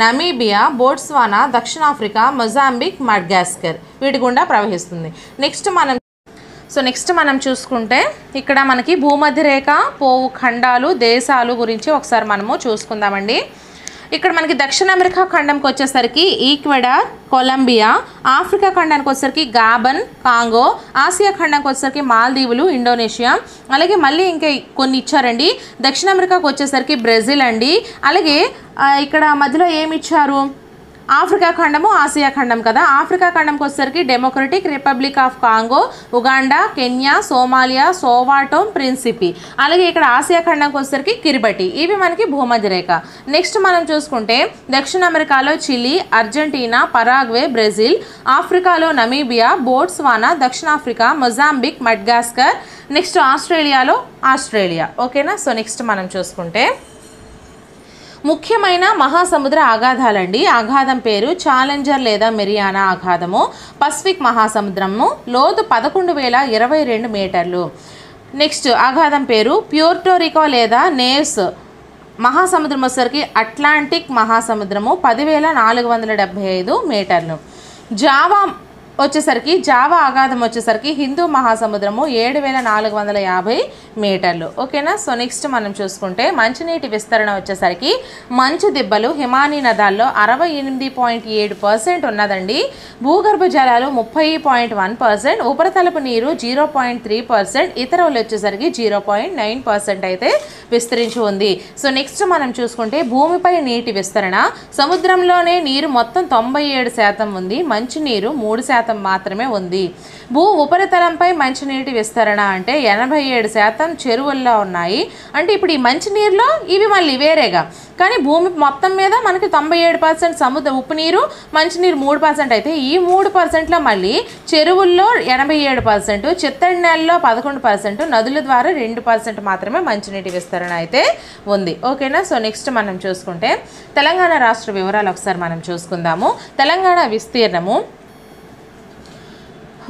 నమీబియా, బోట్స్వానా, దక్షిణాఫ్రికా, మొజాంబిక్, మడగాస్కర్ వీటి గుండా ప్రవహిస్తుంది. నెక్స్ట్ మనం చూసుకుంటే ఇక్కడ మనకి భూమధ్య రేఖ పోవు ఖండాలు, దేశాలు గురించి ఒకసారి మనము చూసుకుందామండి. ఇక్కడ మనకి దక్షిణ అమెరికా ఖండంకి వచ్చేసరికి ఈక్వెడార్, కొలంబియా, ఆఫ్రికా ఖండానికి వచ్చేసరికి గాబన్, కాంగో, ఆసియా ఖండానికి వచ్చేసరికి మాల్దీవులు, ఇండోనేషియా, అలాగే మళ్ళీ ఇంకా కొన్ని ఇచ్చారండి. దక్షిణ అమెరికాకు వచ్చేసరికి బ్రెజిల్ అండి. అలాగే ఇక్కడ మధ్యలో ఏమి ఇచ్చారు, ఆఫ్రికా ఖండము, ఆసియా ఖండం కదా. ఆఫ్రికా ఖండంకి వచ్చేసరికి Democratic Republic of Congo, Uganda, Kenya, Somalia, Sao Tome, Principe. అలాగే ఇక్కడ ఆసియా ఖండంకి వచ్చేసరికి కిరిబటి. ఇవి మనకి భూమధ్య రేఖ. నెక్స్ట్ మనం చూసుకుంటే దక్షిణ అమెరికాలో చిలీ, అర్జెంటీనా, పరాగ్వే, బ్రెజిల్, ఆఫ్రికాలో నమీబియా, బోట్స్వానా, దక్షిణాఫ్రికా, మొజాంబిక్, మడగాస్కర్. నెక్స్ట్ ఆస్ట్రేలియాలో ఆస్ట్రేలియా. ఓకేనా. నెక్స్ట్ మనం చూసుకుంటే ముఖ్యమైన మహాసముద్ర ఆఘాతాలండి. ఆఘాతం పేరు ఛాలెంజర్ లేదా మెరియానా ఆఘాతము. పసిఫిక్ మహాసముద్రము, లోతు 11,022 మీటర్లు. నెక్స్ట్ ఆఘాతం పేరు ప్యూర్టోరికో లేదా నేవ్స్ మహాసముద్రం వచ్చేసరికి అట్లాంటిక్ మహాసముద్రము, 10,475 మీటర్లు. జావా ఆఘాతం వచ్చేసరికి హిందూ మహాసముద్రము, 7,450 మీటర్లు. ఓకేనా. నెక్స్ట్ మనం చూసుకుంటే మంచినీటి విస్తరణ వచ్చేసరికి మంచు దిబ్బలు హిమానీ నదాల్లో 68.7% ఉన్నదండి. భూగర్భ జలాలు 30.1%, ఉపరితలపు నీరు 0.3%, ఇతరులు వచ్చేసరికి 0.9% అయితే విస్తరించి ఉంది. నెక్స్ట్ మనం చూసుకుంటే భూమిపై నీటి విస్తరణ, సముద్రంలోనే నీరు మొత్తం 97% ఉంది, మంచినీరు 3% మాత్రమే ఉంది. భూ ఉపరితలంపై మంచినీటి విస్తరణ అంటే 87% చెరువుల్లో ఉన్నాయి. అంటే ఇప్పుడు ఈ మంచినీరులో ఇవి మళ్ళీ వేరేగా, కానీ భూమి మొత్తం మీద మనకి 97% సముద్ర ఉప్పు నీరు, మంచినీరు 3% అయితే ఈ 3%లో మళ్ళీ చెరువుల్లో 87%, చిత్తడి నేలలో 11%, నదుల ద్వారా 2% మాత్రమే మంచినీటి విస్తరణ అయితే ఉంది. ఓకేనా. నెక్స్ట్ మనం చూసుకుంటే తెలంగాణ రాష్ట్ర వివరాలు ఒకసారి మనం చూసుకుందాము. తెలంగాణ విస్తీర్ణము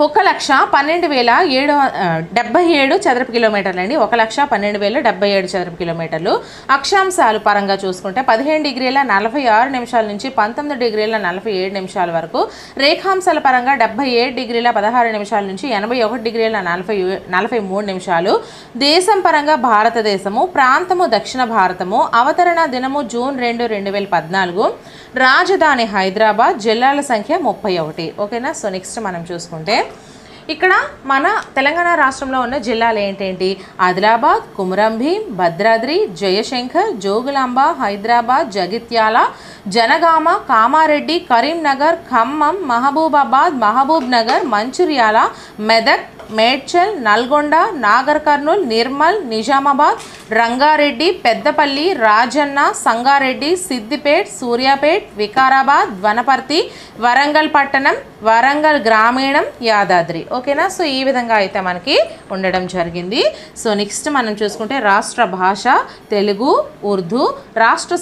1,12,777 చదరపు కిలోమీటర్లు అండి. 1,12,077 చదరపు కిలోమీటర్లు. అక్షాంశాలు పరంగా చూసుకుంటే 15 డిగ్రీల 46 నిమిషాల నుంచి 19 డిగ్రీల 47 నిమిషాల వరకు. రేఖాంశాల పరంగా 77 డిగ్రీల 16 నిమిషాల నుంచి 81 డిగ్రీల 43 నిమిషాలు. దేశం పరంగా భారతదేశము, ప్రాంతము దక్షిణ భారతము, అవతరణ దినము జూన్ 2, 2014, రాజధాని హైదరాబాద్, జిల్లాల సంఖ్య 31. ఓకేనా. నెక్స్ట్ మనం చూసుకుంటే ఇక్కడ మన తెలంగాణ రాష్ట్రంలో ఉన్న జిల్లాలు ఏంటేంటి, ఆదిలాబాద్, కుమరంభీం, భద్రాద్రి, జయశంకర్, జోగులాంబ, హైదరాబాద్, జగిత్యాల, జనగామ, కామారెడ్డి, కరీంనగర్, ఖమ్మం, మహబూబాబాద్, మహబూబ్ నగర్, మంచిర్యాల, మెదక్, మేడ్చల్, నల్గొండ, నాగర్ కర్నూల్, నిర్మల్, నిజామాబాద్, రంగారెడ్డి, పెద్దపల్లి, రాజన్న, సంగారెడ్డి, సిద్దిపేట్, సూర్యాపేట్, వికారాబాద్, వనపర్తి, వరంగల్ పట్టణం, వరంగల్ గ్రామీణం, యాదాద్రి. ఓకేనా. ఈ విధంగా అయితే మనకి ఉండడం జరిగింది. నెక్స్ట్ మనం చూసుకుంటే రాష్ట్ర భాష తెలుగు, ఉర్దూ. రాష్ట్ర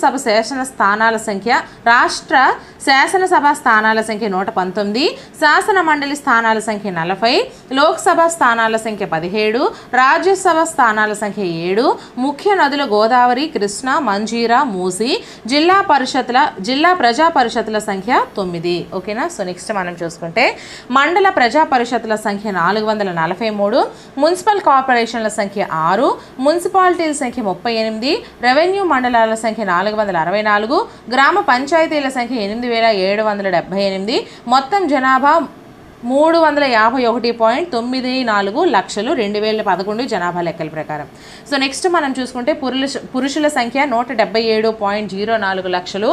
శాసనసభ స్థానాల సంఖ్య 119, శాసన మండలి స్థానాల సంఖ్య 40, లోక్సభ స్థానాల సంఖ్య 17, రాజ్యసభ స్థానాల సంఖ్య 7, ముఖ్య నదులు గోదావరి, కృష్ణ, మంజీరా, మూసి. జిల్లా ప్రజా పరిషత్తుల సంఖ్య 9. ఓకేనా. నెక్స్ట్ మనం చూసుకుంటే మండల ప్రజా పరిషత్తుల సంఖ్య 443, మున్సిపల్ కార్పొరేషన్ల సంఖ్య 6, మున్సిపాలిటీల సంఖ్య 38, రెవెన్యూ మండలాల సంఖ్య 464, గ్రామ పంచాయతీల సంఖ్య 8,778, మొత్తం జనాభా 351.94 లక్షలు 2011 జనాభా లెక్కల ప్రకారం. నెక్స్ట్ మనం చూసుకుంటే పురుషుల సంఖ్య 177.04 లక్షలు,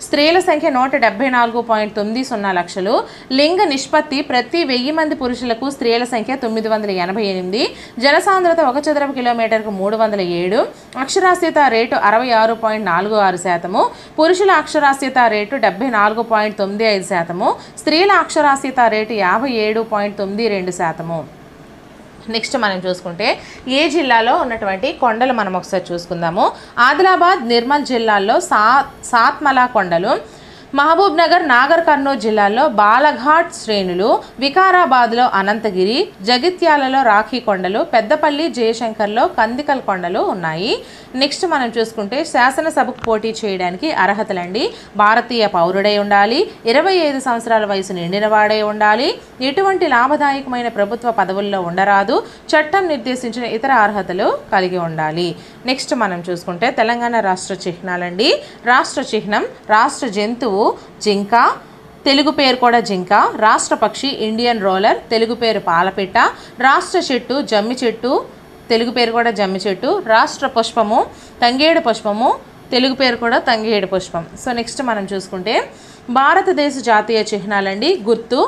స్త్రీల సంఖ్య 174.90 లక్షలు. లింగ నిష్పత్తి ప్రతి 1000 మంది పురుషులకు స్త్రీల సంఖ్య 988. జనసాంద్రత 1 చదరపు కిలోమీటర్కు 307. అక్షరాస్యత రేటు 66.46%. పురుషుల అక్షరాస్యత రేటు 74.95%. స్త్రీల అక్షరాస్యత రేటు 57.92%. నెక్స్ట్ మనం చూసుకుంటే ఏ జిల్లాలో ఉన్నటువంటి కొండలు మనం ఒకసారి చూసుకుందాము. ఆదిలాబాద్, నిర్మల్ జిల్లాల్లో సాత్మలా కొండలు, మహబూబ్ నగర్, నాగర్ కర్నూలు జిల్లాల్లో బాలఘాట్ శ్రేణులు, వికారాబాద్లో అనంతగిరి, జగిత్యాలలో రాఖీ కొండలు, పెద్దపల్లి, జయశంకర్లో కందికల్ కొండలు ఉన్నాయి. నెక్స్ట్ మనం చూసుకుంటే శాసనసభకు పోటీ చేయడానికి అర్హతలండి. భారతీయ పౌరుడై ఉండాలి, 25 సంవత్సరాల వయసు నిండిన వాడై ఉండాలి, ఎటువంటి లాభదాయకమైన ప్రభుత్వ పదవుల్లో ఉండరాదు, చట్టం నిర్దేశించిన ఇతర అర్హతలు కలిగి ఉండాలి. నెక్స్ట్ మనం చూసుకుంటే తెలంగాణ రాష్ట్ర చిహ్నాలండి. రాష్ట్ర చిహ్నం రాష్ట్ర జంతువు జింక, తెలుగు పేరు కూడా జింక. రాష్ట్ర పక్షి ఇండియన్ రోలర్, తెలుగు పేరు పాలపిట్ట. రాష్ట్ర చెట్టు జమ్మి చెట్టు, తెలుగు పేరు కూడా జమ్మి చెట్టు. రాష్ట్ర పుష్పము తంగేడు పుష్పము, తెలుగు పేరు కూడా తంగేడు పుష్పం. సో నెక్స్ట్ మనం చూసుకుంటే భారతదేశ జాతీయ చిహ్నాలండి. గుర్తు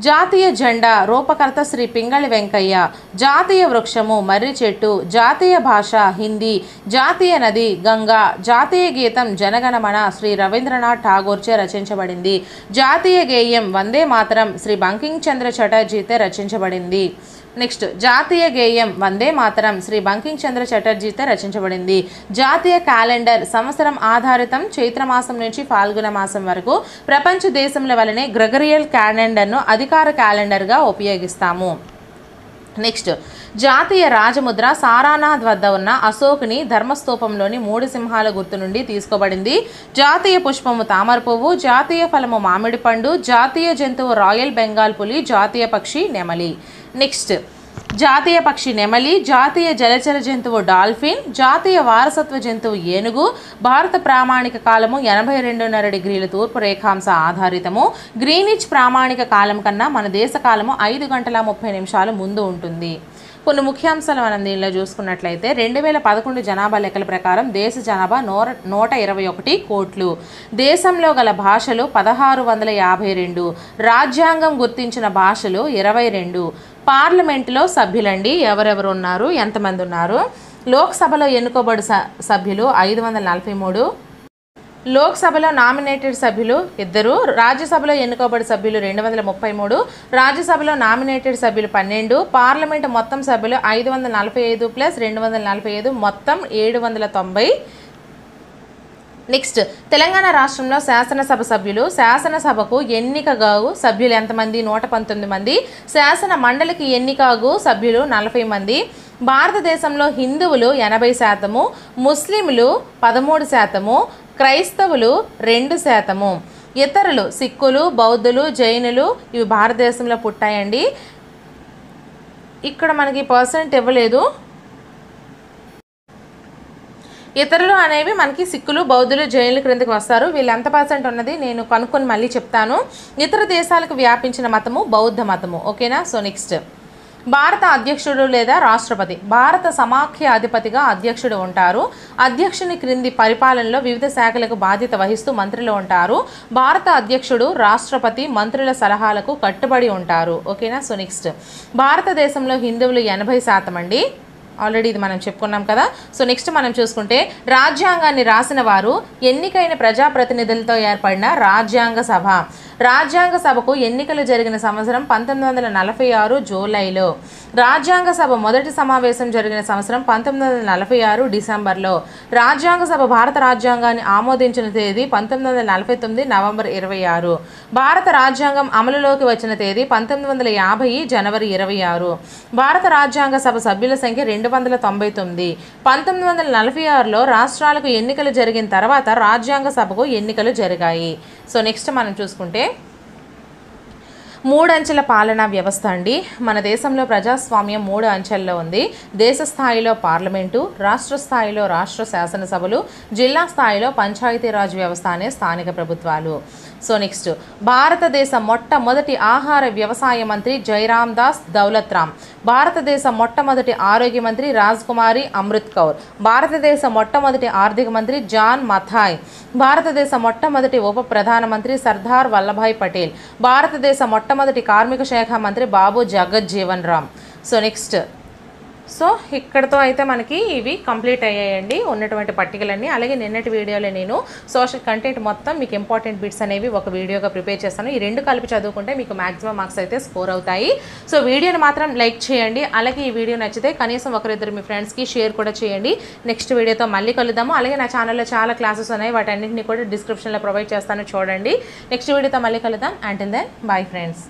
జాతీయ జెండా రూపకర్త శ్రీ పింగళి వెంకయ్య. జాతీయ వృక్షము మర్రి చెట్టు. జాతీయ భాష హిందీ. జాతీయ నది గంగా. జాతీయ గీతం జనగణమన శ్రీ రవీంద్రనాథ్ ఠాగూర్చే రచించబడింది. జాతీయ గేయం వందే మాతరం శ్రీ బంకిం చంద్ర చటర్జీతో రచించబడింది. నెక్స్ట్ జాతీయ గేయం వందే మాతరం శ్రీ బంకిం చంద్ర చటర్జీతో రచించబడింది. జాతీయ క్యాలెండర్ సంవత్సరం ఆధారితం చైత్రమాసం నుంచి ఫాల్గుణ మాసం వరకు. ప్రపంచ దేశంలో వలనే గ్రెగరియల్ క్యాలెండర్ను అధికార క్యాలెండర్గా ఉపయోగిస్తాము. నెక్స్ట్ జాతీయ రాజముద్ర సారానాథ్ వద్ద ఉన్న అశోకుని ధర్మస్తూపంలోని 3 సింహాల గుర్తు నుండి తీసుకోబడింది. జాతీయ పుష్పము తామర పువ్వు. జాతీయ ఫలము మామిడి పండు. జాతీయ జంతువు రాయల్ బెంగాల్ పులి. జాతీయ పక్షి నెమలి. నెక్స్ట్ జాతీయ పక్షి నెమలి. జాతీయ జలచర జంతువు డాల్ఫిన్. జాతీయ వారసత్వ జంతువు ఏనుగు. భారత ప్రామాణిక కాలము 82.5 డిగ్రీల తూర్పు రేఖాంశ ఆధారితము. గ్రీనిచ్ ప్రామాణిక కాలం కన్నా మన దేశ కాలము 5 గంటల 30 నిమిషాలు ముందు ఉంటుంది. కొన్ని ముఖ్యాంశాలు మనం దీనిలో చూసుకున్నట్లయితే 2011 జనాభా లెక్కల ప్రకారం దేశ జనాభా 121 కోట్లు. దేశంలో గల భాషలు 1652. రాజ్యాంగం గుర్తించిన భాషలు 22. పార్లమెంటులో సభ్యులండి ఎవరెవరు ఉన్నారు, ఎంతమంది ఉన్నారు. లోక్సభలో ఎన్నుకోబడి సభ్యులు 543. లోక్సభలో నామినేటెడ్ సభ్యులు 2. రాజ్యసభలో ఎన్నుకోబడి సభ్యులు 233. రాజ్యసభలో నామినేటెడ్ సభ్యులు 12. పార్లమెంటు మొత్తం సభ్యులు 545 + 245 మొత్తం 790. నెక్స్ట్ తెలంగాణ రాష్ట్రంలో శాసనసభ సభ్యులు. శాసనసభకు ఎన్నికగాగు సభ్యులు ఎంతమంది? 119 మంది. శాసన మండలికి ఎన్నికగాగు సభ్యులు 40 మంది. భారతదేశంలో హిందువులు 80%, ముస్లింలు 13%, క్రైస్తవులు 2%. ఇతరులు సిక్కులు, బౌద్ధులు, జైనులు ఇవి భారతదేశంలో పుట్టాయండి. ఇక్కడ మనకి పర్సెంట్ ఇవ్వలేదు. ఇతరులు అనేవి మనకి సిక్కులు, బౌద్ధులు, జైనుల క్రిందకి వస్తారు. వీళ్ళు ఎంత పర్సెంట్ ఉన్నది నేను కనుక్కొని మళ్ళీ చెప్తాను. ఇతర దేశాలకు వ్యాపించిన మతము బౌద్ధ మతము. ఓకేనా. సో నెక్స్ట్ భారత అధ్యక్షుడు లేదా రాష్ట్రపతి. భారత సమాఖ్య అధిపతిగా అధ్యక్షుడు ఉంటారు. అధ్యక్షుని క్రింది పరిపాలనలో వివిధ శాఖలకు బాధ్యత వహిస్తూ మంత్రులు ఉంటారు. భారత అధ్యక్షుడు, రాష్ట్రపతి మంత్రుల సలహాలకు కట్టుబడి ఉంటారు. ఓకేనా. సో నెక్స్ట్ భారతదేశంలో హిందువులు 80% అండి. ఆల్రెడీ ఇది మనం చెప్పుకున్నాం కదా. సో నెక్స్ట్ మనం చూసుకుంటే రాజ్యాంగాన్ని రాసిన వారు ఎన్నికైన ప్రజాప్రతినిధులతో ఏర్పడిన రాజ్యాంగ సభ. రాజ్యాంగ సభకు ఎన్నికలు జరిగిన సంవత్సరం 1946 జూలైలో. రాజ్యాంగ సభ మొదటి సమావేశం జరిగిన సంవత్సరం 1946 డిసెంబర్లో. రాజ్యాంగ సభ భారత రాజ్యాంగాన్ని ఆమోదించిన తేదీ 1949 నవంబర్ 26. భారత రాజ్యాంగం అమలులోకి వచ్చిన తేదీ 1950 జనవరి 26. భారత రాజ్యాంగ సభ సభ్యుల సంఖ్య 299. 1946లో రాష్ట్రాలకు ఎన్నికలు జరిగిన తర్వాత రాజ్యాంగ సభకు ఎన్నికలు జరిగాయి. సో నెక్స్ట్ మనం చూసుకుంటే 3 అంచెల పాలనా వ్యవస్థ అండి. మన దేశంలో ప్రజాస్వామ్యం 3 అంచెల్లో ఉంది. దేశ స్థాయిలో పార్లమెంటు, రాష్ట్ర స్థాయిలో రాష్ట్ర శాసనసభలు, జిల్లా స్థాయిలో పంచాయతీరాజ్ వ్యవస్థ అనే స్థానిక ప్రభుత్వాలు. సో నెక్స్ట్, భారతదేశ మొట్టమొదటి ఆహార వ్యవసాయ మంత్రి జైరామ్ దాస్ దౌలత్ రామ్. భారతదేశ మొట్టమొదటి ఆరోగ్య మంత్రి రాజ్కుమారి అమృత్ కౌర్. భారతదేశ మొట్టమొదటి ఆర్థిక మంత్రి జాన్ మథాయ్. భారతదేశ మొట్టమొదటి ఉప ప్రధానమంత్రి సర్దార్ వల్లభాయ్ పటేల్. భారతదేశ మొట్టమొదటి కార్మిక శాఖ మంత్రి Babu Jagjivan Ram. So next, so ఇక్కడతో అయితే మనకి ఇవి కంప్లీట్ అయ్యాయండి ఉన్నటువంటి పట్టికలన్నీ. అలాగే నిన్నటి వీడియోలో నేను సోషల్ కంటెంట్ మొత్తం మీకు ఇంపార్టెంట్ బిట్స్ అనేవి ఒక వీడియోగా ప్రిపేర్ చేస్తాను. ఈ రెండు కలిపి చదువుకుంటే మీకు మ్యాక్సిమం మార్క్స్ అయితే స్కోర్ అవుతాయి. సో వీడియోని మాత్రం లైక్ చేయండి. అలాగే ఈ వీడియో నచ్చితే కనీసం ఒకరిద్దరు మీ ఫ్రెండ్స్కి షేర్ కూడా చేయండి. నెక్స్ట్ వీడియోతో మళ్ళీ కలుద్దాము. అలాగే నా ఛానల్లో చాలా క్లాసెస్ ఉన్నాయి, వాటన్నింటినీ కూడా డిస్క్రిప్షన్లో ప్రొవైడ్ చేస్తాను, చూడండి. నెక్స్ట్ వీడియోతో మళ్ళీ కలుద్దాం. Until then bye friends.